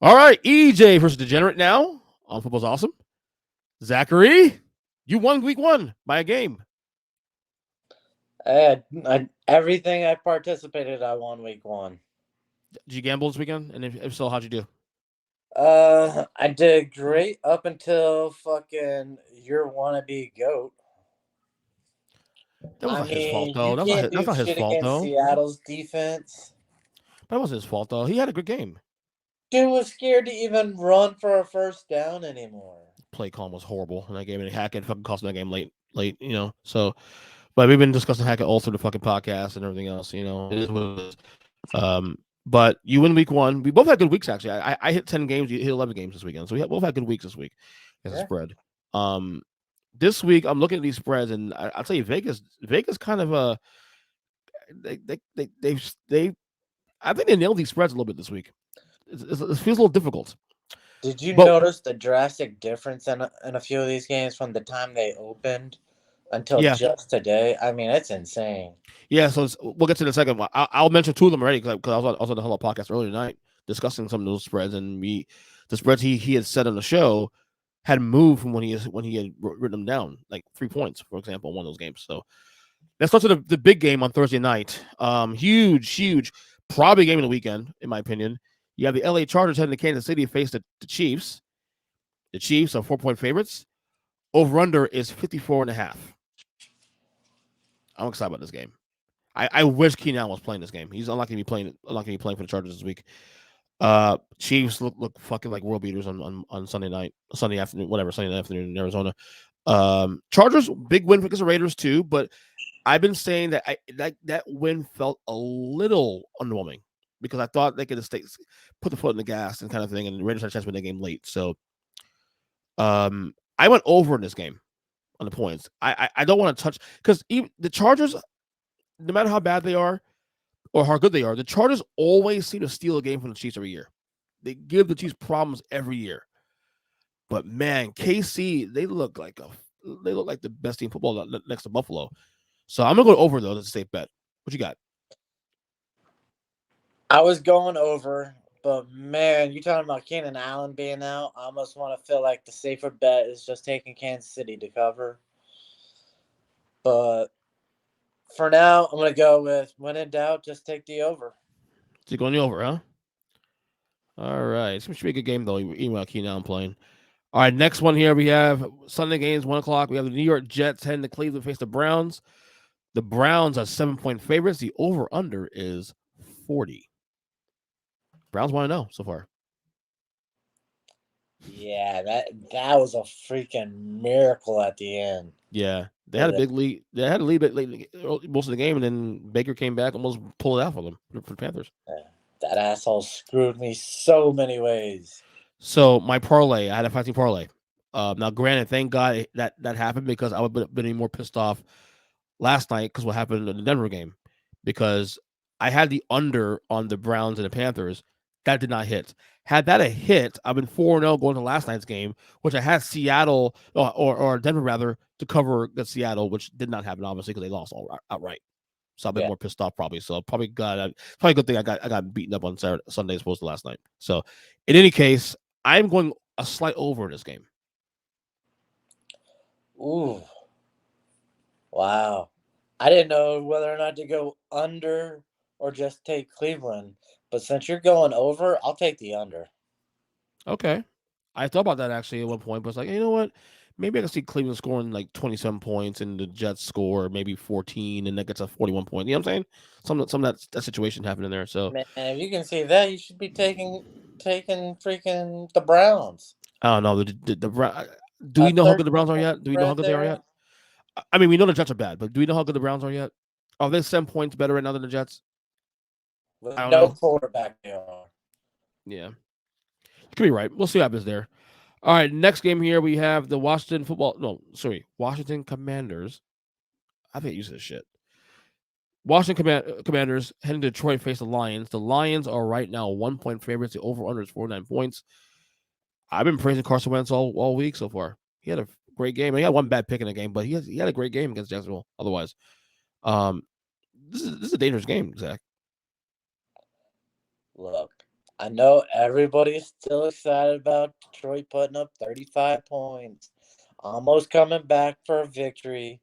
All right, EJ versus Degenerate now on Football's Awesome. Zachary, you won week one by a game. Everything I participated, I won week one. Did you gamble this weekend? And if so, how'd you do? I did great up until fucking your wannabe goat. That was I not his fault mean, you though. can't That's do not his shit fault against though. Seattle's defense. That wasn't his fault though. He had a good game. Dude was scared to even run for a first down anymore. Play call was horrible in that game, and Hackett fucking cost him that game late. So, but we've been discussing Hackett all through the fucking podcast and everything else. It is what it is. But you win week one. We both had good weeks actually. I hit 10 games. You hit 11 games this weekend. So both had good weeks this week as a Yeah. spread. This week I'm looking at these spreads, and I'll tell you, Vegas kind of they I think they nailed these spreads a little bit this week. It feels a little difficult, Did you but notice the drastic difference in a few of these games from the time they opened until yeah, just today? I mean, it's insane. yeah. So we'll get to the second one. I'll mention two of them already because I was on the Hello podcast earlier tonight discussing some of those spreads, and the spreads he had said on the show had moved from when he had written them down, like 3 points, for example, in one of those games. So let's start to the big game on Thursday night. Huge, probably game of the weekend, in my opinion. You have the LA Chargers heading to Kansas City to face the Chiefs. The Chiefs are 4-point favorites. Over under is 54.5. I'm excited about this game. I wish Keenan Allen was playing this game. He's unlikely to be playing for the Chargers this week. Chiefs look fucking like world beaters on Sunday afternoon in Arizona. Chargers big win against the Raiders too, but I've been saying that that win felt a little underwhelming because I thought they could have put the foot in the gas and kind of thing, and the Raiders had a chance to win the game late. So, I went over in this game on the points. I don't want to touch because the Chargers, no matter how bad they are or how good they are, the Chargers always seem to steal a game from the Chiefs every year. They give the Chiefs problems every year. But man, KC, they look like the best team in football next to Buffalo. So I'm gonna go over though. That's a safe bet. What you got? I was going over, but man, you talking about Keenan Allen being out? I almost want to feel like the safer bet is just taking Kansas City to cover. But for now, I'm gonna go with when in doubt, just take the over. So you going the over, huh? All right. It's going to be a good game, though, even without Keenan Allen playing. All right, next one here. We have Sunday games, 1 o'clock. We have the New York Jets heading to Cleveland face the Browns. The Browns are 7-point favorites. The over-under is 40. Browns want to know so far. Yeah, that was a freaking miracle at the end. Yeah. They had a big lead. They had a lead late most of the game, and then Baker came back and almost pulled it out for them, for the Panthers. That asshole screwed me so many ways. So my parlay, I had a 5-team parlay. Now, granted, thank God that happened because I would have been even more pissed off last night because what happened in the Denver game. Because I had the under on the Browns and the Panthers. That did not hit. Had that a hit, I've been 4-0 going to last night's game, which I had Seattle or Denver rather to cover against Seattle, which did not happen obviously because they lost outright. So I've been more pissed off probably. So probably a good thing I got beaten up on Sunday as opposed to last night. So in any case, I'm going a slight over in this game. Ooh, wow! I didn't know whether or not to go under or just take Cleveland. But since you're going over, I'll take the under. Okay. I thought about that actually at one point, but it's like, you know what? Maybe I can see Cleveland scoring like 27 points and the Jets score maybe 14 and that gets a 41 point. You know what I'm saying? Some of that situation happening there. So Man, if you can see that, you should be taking freaking the Browns. I don't know. Do A we know how good the 13 Browns are point yet? Do we know how spread good they are there yet? I mean, we know the Jets are bad, but do we know how good the Browns are yet? Are they 7 points better right now than the Jets? I with don't no know. quarterback. They are. Yeah. You could be right. We'll see what happens there. All right, next game here we have the Washington Commanders. I think use this shit. Washington Commanders heading to Detroit face the Lions. The Lions are right now 1-point favorites. The over/under is 49 points. I've been praising Carson Wentz all week so far. He had a great game. He had one bad pick in the game, but he had a great game against Jacksonville. Otherwise, um, this is a dangerous game, Zach. Look, I know everybody's still excited about Detroit putting up 35 points, almost coming back for a victory,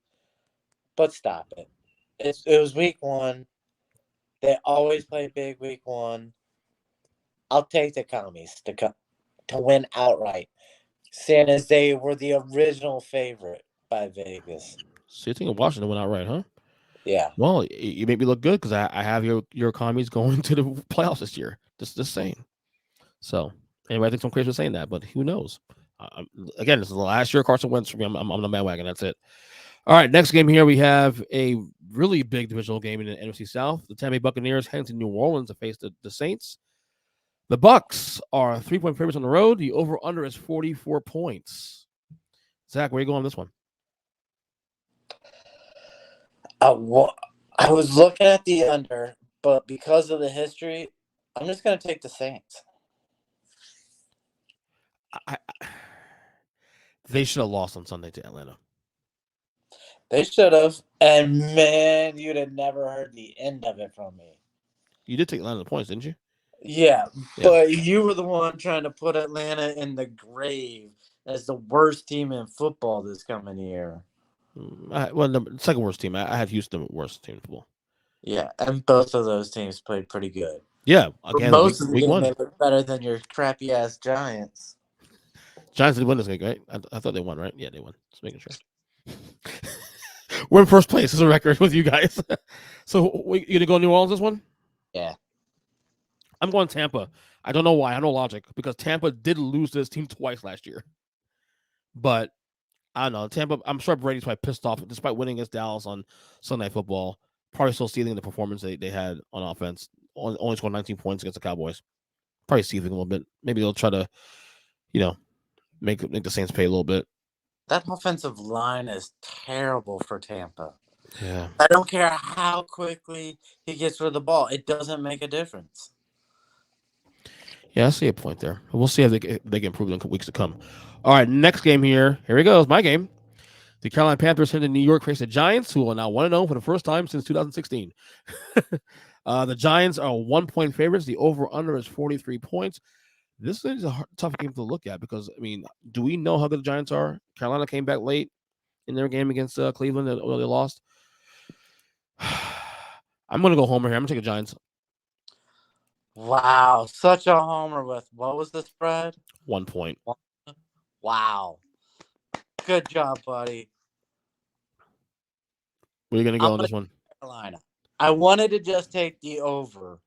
but stop it. It was week one. They always play big week one. I'll take the commies to win outright, seeing as they were the original favorite by Vegas. So you think Washington went out right, huh? Yeah. Well, you make me look good because I have your commies going to the playoffs this year. Just saying. So anyway, I think some crazy for saying that, but who knows? Again, this is the last year Carson Wentz for me. I'm on the bandwagon. That's it. All right, next game here we have a really big divisional game in the NFC South. The Tampa Bay Buccaneers heading to New Orleans to face the Saints. The Bucks are 3-point favorites on the road. The over/under is 44 points. Zach, where are you going on this one? I was looking at the under, but because of the history, I'm just going to take the Saints. They should have lost on Sunday to Atlanta. They should have. And man, you'd have never heard the end of it from me. You did take Atlanta the points, didn't you? Yeah, but you were the one trying to put Atlanta in the grave as the worst team in football this coming year. The second worst team. I had Houston worst team in football. Yeah, and both of those teams played pretty good. Yeah, again, Most of the week game one. they looked better than your crappy ass Giants. Giants did win this game, right? I thought they won, right? Yeah, they won. Just making sure. We're in first place as a record with you guys. So you gonna go New Orleans this one? Yeah. I'm going Tampa. I don't know why. I have no logic because Tampa did lose to this team twice last year. But I don't know. Tampa, I'm sure Brady's probably pissed off despite winning against Dallas on Sunday Night Football. Probably still seething the performance they had on offense. Only scored 19 points against the Cowboys. Probably seething a little bit. Maybe they'll try to, make the Saints pay a little bit. That offensive line is terrible for Tampa. Yeah. I don't care how quickly he gets rid of the ball. It doesn't make a difference. Yeah, I see a point there. We'll see if they can improve in weeks to come. All right, next game here. Here he goes. My game. The Carolina Panthers head to New York face the Giants, who are now 1-0 for the first time since 2016. The Giants are 1-point favorites. The over/under is 43 points. This is a tough game to look at because, do we know how good the Giants are? Carolina came back late in their game against Cleveland. They lost. I'm going to go homer here. I'm going to take the Giants. Wow, such a homer with what was the spread? 1 point. Wow. Good job, buddy. Where are you going to go on this one? Carolina. I wanted to just take the over,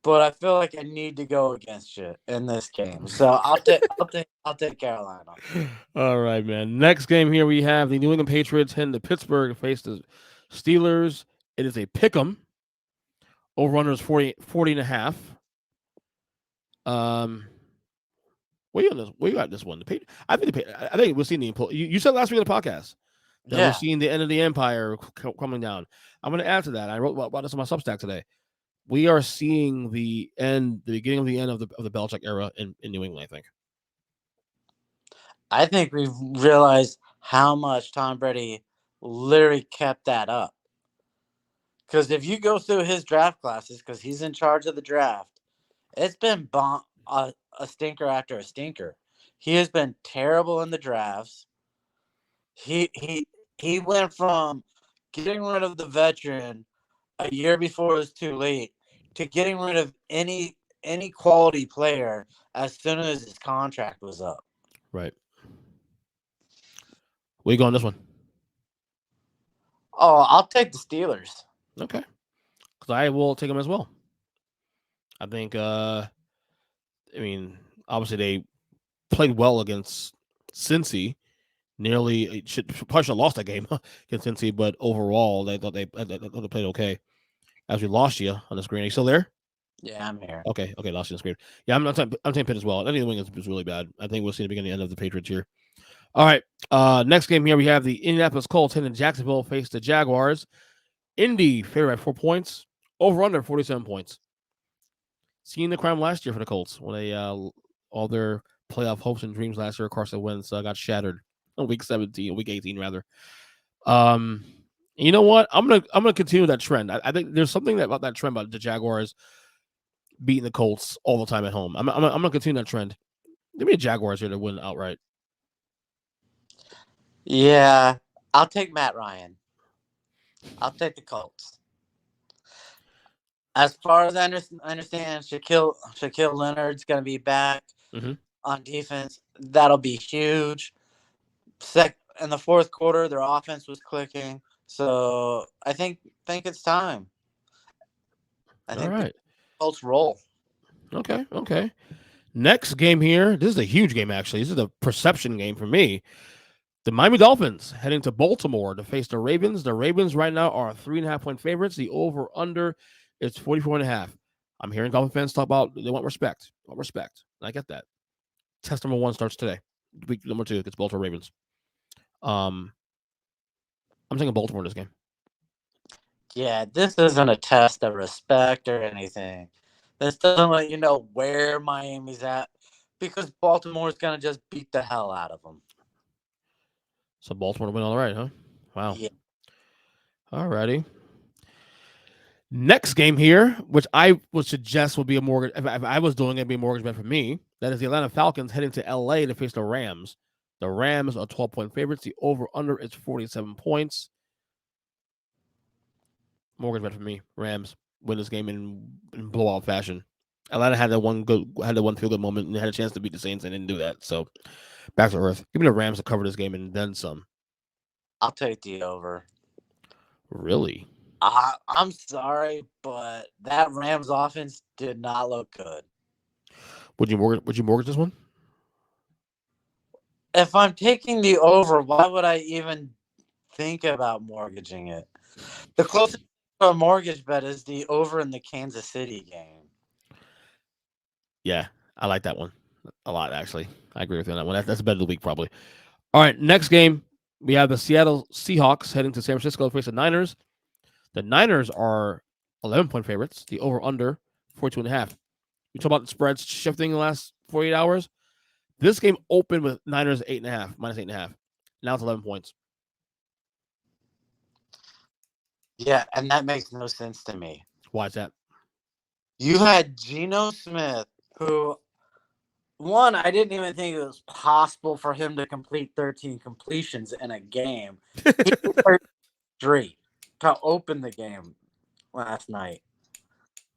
but I feel like I need to go against you in this game. So I'll take Carolina. All right, man. Next game here we have the New England Patriots heading to Pittsburgh to face the Steelers. It is a pick'em. Over/under is 40.5. Where you at this one? I think we're seeing the impulse. You said last week on the podcast that we're seeing the end of the empire coming down. I'm going to add to that. I wrote about this on my Substack today. We are seeing the beginning of the end of the Belichick era in New England, I think. I think we've realized how much Tom Brady literally kept that up. Because if you go through his draft classes, because he's in charge of the draft, it's been a stinker after a stinker. He has been terrible in the drafts. He went from getting rid of the veteran a year before it was too late to getting rid of any quality player as soon as his contract was up. Right. Where you going on this one? Oh, I'll take the Steelers. Okay. Because I will take them as well. I think, obviously they played well against Cincy. Probably should have lost that game against Cincy, but overall they thought they played okay. As we lost you on the screen. Are you still there? Yeah, I'm here. Okay, lost you on the screen. Yeah, I'm taking Pitt as well. Any of the wing is really bad. I think we'll see the beginning and end of the Patriots here. All right. Next game here we have the Indianapolis Colts in Jacksonville face the Jaguars. Indy favorite at 4 points. Over/under 47 points. Seeing the crime last year for the Colts when they all their playoff hopes and dreams last year, Carson Wentz got shattered on week 18 rather. You know what? I'm gonna continue that trend. I think there's something about that trend about the Jaguars beating the Colts all the time at home. I'm gonna continue that trend. Give me the Jaguars here to win outright. Yeah, I'll take Matt Ryan. I'll take the Colts. As far as I understand, Shaquille Leonard's going to be back Mm-hmm. on defense. That'll be huge. In the fourth quarter, their offense was clicking, so I think it's time. I All think the right. Colts roll. Okay. Next game here. This is a huge game, actually. This is a perception game for me. The Miami Dolphins heading to Baltimore to face the Ravens. The Ravens right now are 3.5-point favorites. The over-under is 44.5. I'm hearing Dolphin fans talk about they want respect. Want respect. I get that. Test number 1 starts today. Week number 2 against Baltimore Ravens. I'm taking Baltimore in this game. Yeah, this isn't a test of respect or anything. This doesn't let you know where Miami's at because Baltimore's going to just beat the hell out of them. So Baltimore to win all right, huh? Wow. Yeah. All righty. Next game here, which I would suggest would be a mortgage. If I was doing it, it'd be a mortgage bet for me. That is the Atlanta Falcons heading to LA to face the Rams. The Rams are 12-point favorites. The over/under is 47 points. Mortgage bet for me. Rams win this game in blowout fashion. Atlanta had that one feel good moment and had a chance to beat the Saints and didn't do that. So back to earth. Give me the Rams to cover this game and then some. I'll take the over. Really? I'm sorry, but that Rams offense did not look good. Would you mortgage this one? If I'm taking the over, why would I even think about mortgaging it? The closest to a mortgage bet is the over in the Kansas City game. Yeah, I like that one a lot, actually. I agree with you on that one. That's a bet of the week, probably. All right, next game, we have the Seattle Seahawks heading to San Francisco to face the Niners. The Niners are 11-point favorites. The over-under, 42.5. You talk about the spreads shifting in the last 48 hours. This game opened with Niners 8.5, minus 8.5. Now it's 11 points. Yeah, and that makes no sense to me. Why is that? You had Geno Smith, who, one, I didn't even think it was possible for him to complete 13 completions in a game. He was straight to open the game last night.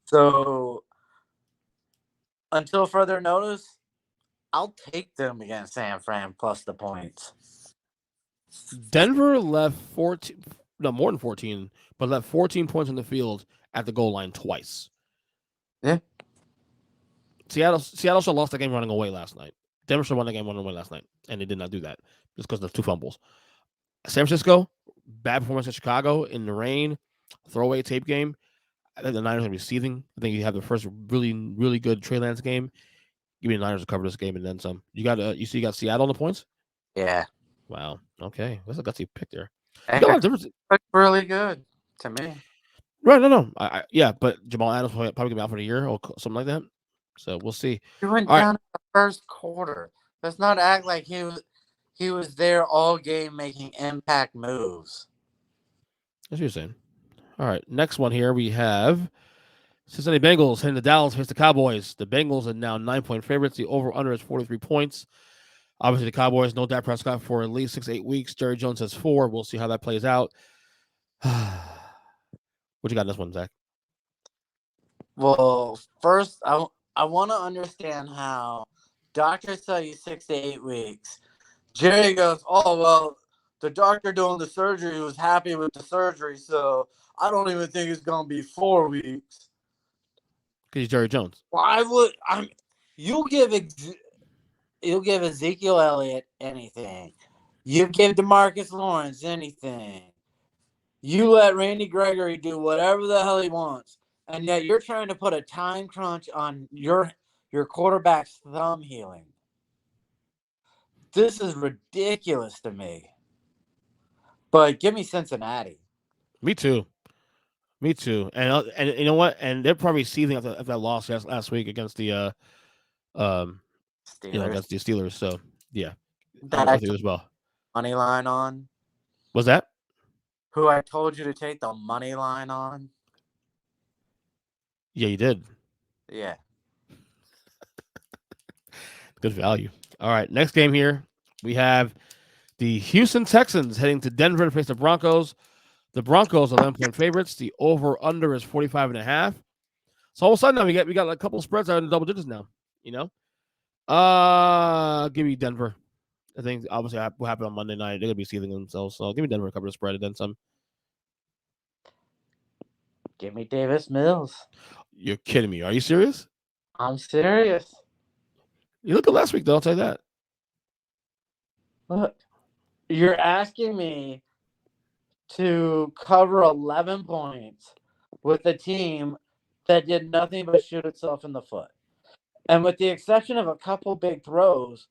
So, until further notice, I'll take them against San Fran plus the points. Denver left 14, no, more than 14, but left 14 points on the field at the goal line twice. Yeah. Seattle should have lost the game running away last night. Denver should have won the game running away last night, and they did not do that just because of 2 fumbles. San Francisco, bad performance in Chicago in the rain, throwaway tape game. I think the Niners are going to be seething. I think you have the first really, really good Trey Lance game. Give me the Niners to cover this game and then some. You got Seattle on the points? Yeah. Wow. Okay. That's a gutsy pick there. You And got a lot of difference. it's really good to me. Right, no. Yeah, but Jamal Adams probably going to be out for the year or something like that. So we'll see. He went All right. down in the first quarter. Let's not act like he was there all game making impact moves. That's what you're saying. All right. Next one here we have Cincinnati Bengals heading to Dallas face the Cowboys. The Bengals are now 9-point favorites. The over/under is 43 points. Obviously, the Cowboys, no Dak Prescott for at least 6 to 8 weeks. Jerry Jones has 4. We'll see how that plays out. What you got in this one, Zach? Well, first, I want to understand how doctors tell you 6 to 8 weeks. Jerry goes, oh, well, the doctor doing the surgery was happy with the surgery, so I don't even think it's going to be 4 weeks. Because he's Jerry Jones. Why would you'll give Ezekiel Elliott anything. You give DeMarcus Lawrence anything. You let Randy Gregory do whatever the hell he wants. And yet you're trying to put a time crunch on your quarterback's thumb healing. This is ridiculous to me. But give me Cincinnati. Me too. And you know what? And they're probably seething after that loss last week against the Steelers. against the Steelers. So yeah, That I'm I with you took as well. money line on. Was that? Who I told you to take the money line on. Yeah, you did. Yeah. Good value. All right, next game here we have the Houston Texans heading to Denver to face the Broncos. The Broncos are 11-point favorites. The over under is 45.5. So all of a sudden now we got like a couple of spreads out in the double digits now. You know, give me Denver. I think obviously what happened on Monday night, they're gonna be sealing themselves. So give me Denver to cover the spread and then some. Give me Davis Mills. You're kidding me? Are you serious? I'm serious. You look at last week though. I'll tell you that. Look, you're asking me to cover 11 points with a team that did nothing but shoot itself in the foot. And with the exception of a couple big throws,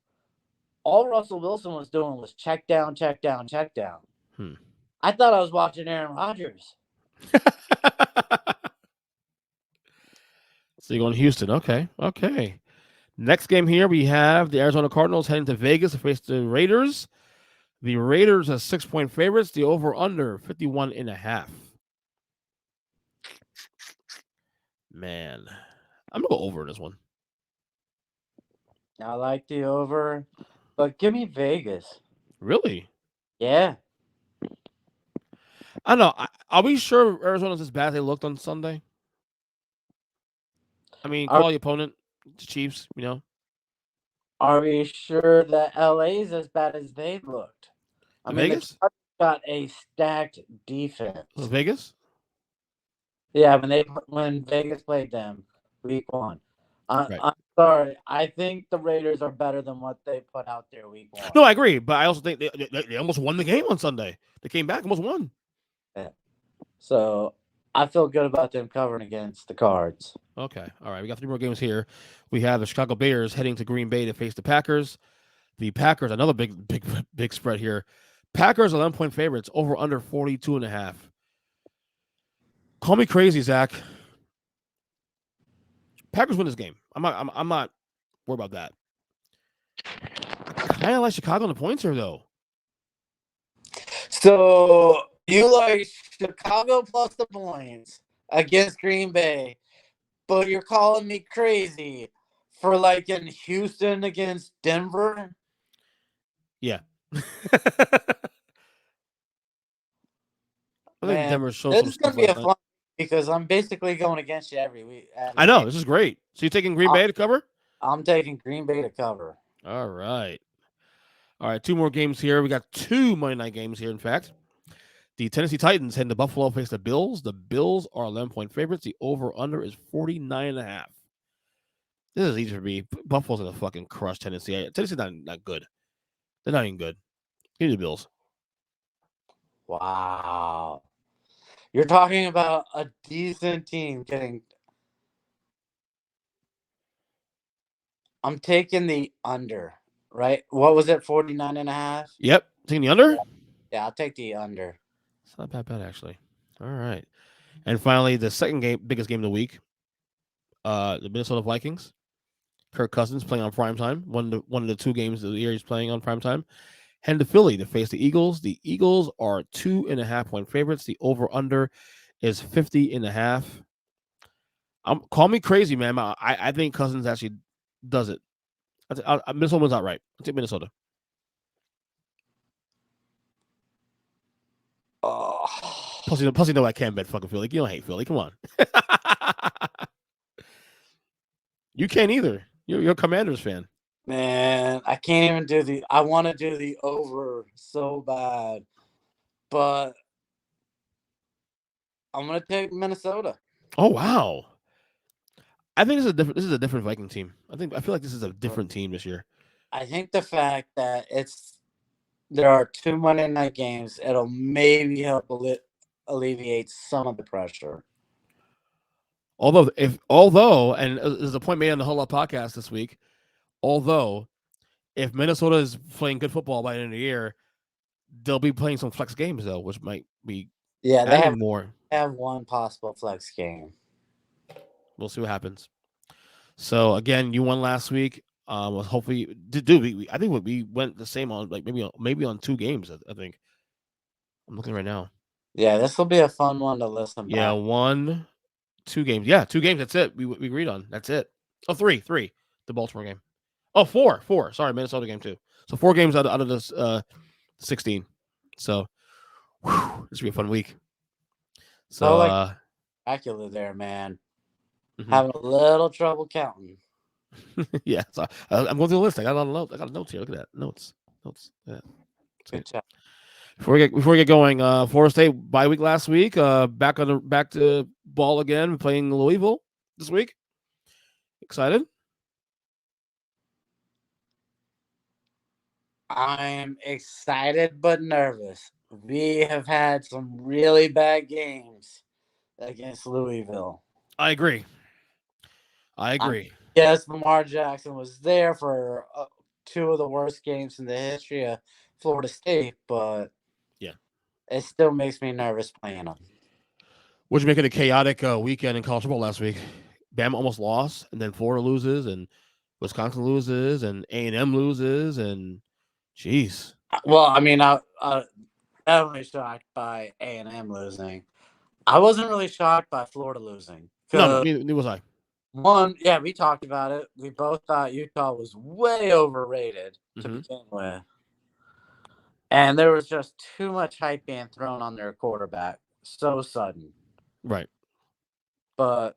all Russell Wilson was doing was check down, check down, check down. Hmm. I thought I was watching Aaron Rodgers. So you're going to Houston. Okay. Okay. Next game here, we have the Arizona Cardinals heading to Vegas to face the Raiders. The Raiders are 6-point favorites. The over under 51.5. Man, I'm going to go over in this one. I like the over, but give me Vegas. Really? Yeah. I don't know. Are we sure Arizona's as bad as they looked on Sunday? I mean, Are, call the opponent, the Chiefs, you know. are we sure that LA is as bad as they looked? I mean, the Vegas? Chargers got a stacked defense. Vegas? Yeah, when Vegas played them week one. Right. I'm sorry. I think the Raiders are better than what they put out there week one. No, I agree. But I also think they almost won the game on Sunday. They came back, almost won. Yeah. So I feel good about them covering against the Cards. Okay. All right. We got 3 more games here. We have the Chicago Bears heading to Green Bay to face the Packers. The Packers, another big spread here. Packers 11-point favorites, over under 42.5. Call me crazy, Zach. Packers win this game. I'm not worried about that. I kind of like Chicago on the points here, though. So you like Chicago plus the points against Green Bay, but you're calling me crazy for like in Houston against Denver? Yeah. I think Man, Denver showed this some is gonna stuff be a last night. fun because I'm basically going against you every week. I Every know. game. This is great. So you taking Green I'm, Bay to cover? I'm taking Green Bay to cover. All right. All right. 2 more games here. We got 2 Monday night games here, in fact. The Tennessee Titans heading to Buffalo face the Bills. The Bills are 11-point favorites. The over-under is 49.5. This is easy for me. Buffalo's going to fucking crush Tennessee. Tennessee's not good. They're not even good. Give me the Bills. Wow. You're talking about a decent team getting. I'm taking the under, right? What was it, 49.5? Yep. Taking the under? Yeah, I'll take the under. It's not that bad, actually. All right. And finally, the second game, biggest game of the week, the Minnesota Vikings. Kirk Cousins playing on primetime. One of the 2 games of the year he's playing on primetime. Heading to Philly to face the Eagles. The Eagles are 2.5-point favorites. The over-under is 50.5. Call me crazy, man. I think Cousins actually does it. Minnesota wins outright. I take Minnesota. Oh. Plus, you know I can't bet fucking Philly. You don't hate Philly. Come on. You can't either. You're a Commanders fan. Man, I can't even do the. I want to do the over so bad, but I'm gonna take Minnesota. Oh wow. I think this is a different Viking team. I feel like this is a different team this year. I think the fact that there are 2 Monday night games, it'll maybe help alleviate some of the pressure. Although, and there's a point made on the Whole Lot podcast this week. Although, if Minnesota is playing good football by the end of the year, they'll be playing some flex games though, which might be They adding more. have one possible flex game. We'll see what happens. So again, you won last week. Hopefully, I think we went the same on like maybe on 2 games. I think I'm looking right now. Yeah, this will be a fun one to listen Yeah, back. 1, 2 games. Yeah, 2 games. That's it. We agreed on. That's it. Oh, three. The Baltimore game. Oh, four. Sorry, Minnesota game too. So 4 games out of this 16. So this will be a fun week. So like Dracula there, man. mhm. Having a little trouble counting. Yeah. So I'm going through the list. I got a lot of notes. I got notes here. Look at that. Notes. Yeah. Good job. Before we get going, Florida State bye week last week. Back to ball again, playing Louisville this week. Excited? I'm excited but nervous. We have had some really bad games against Louisville. I agree. Yes, Lamar Jackson was there for 2 of the worst games in the history of Florida State, but Yeah. it still makes me nervous playing them. What'd you make of the chaotic weekend in college football last week? Bama almost lost, and then Florida loses, and Wisconsin loses, and A&M loses, and jeez. Well, I mean, I definitely shocked by A&M losing. I wasn't really shocked by Florida losing. No, neither was I. One, yeah, we talked about it. We both thought Utah was way overrated to begin with. And there was just too much hype being thrown on their quarterback so sudden. Right. But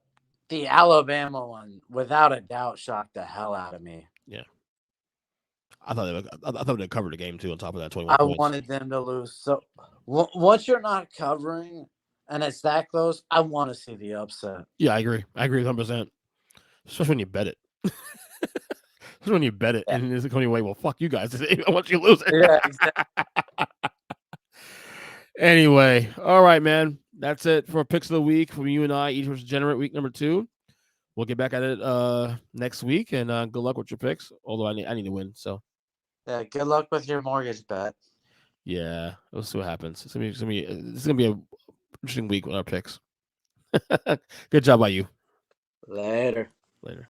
the Alabama one, without a doubt, shocked the hell out of me. Yeah. I thought they covered the game too. On top of that, 21 I points. wanted them to lose. So once you're not covering and it's that close, I want to see the upset. Yeah, I agree. 100%. Especially when you bet it. Especially when you bet it, and it's going away. Well, fuck you guys. I want you to lose it. Yeah, exactly. Anyway, all right, man. That's it for picks of the week from you and I. Each was Degenerate week number 2. We'll get back at it next week, and good luck with your picks. Although I need to win, so Yeah, good luck with your mortgage bet. yeah, we'll see what happens. This is gonna be a interesting week with our picks. Good job by you. Later. Later.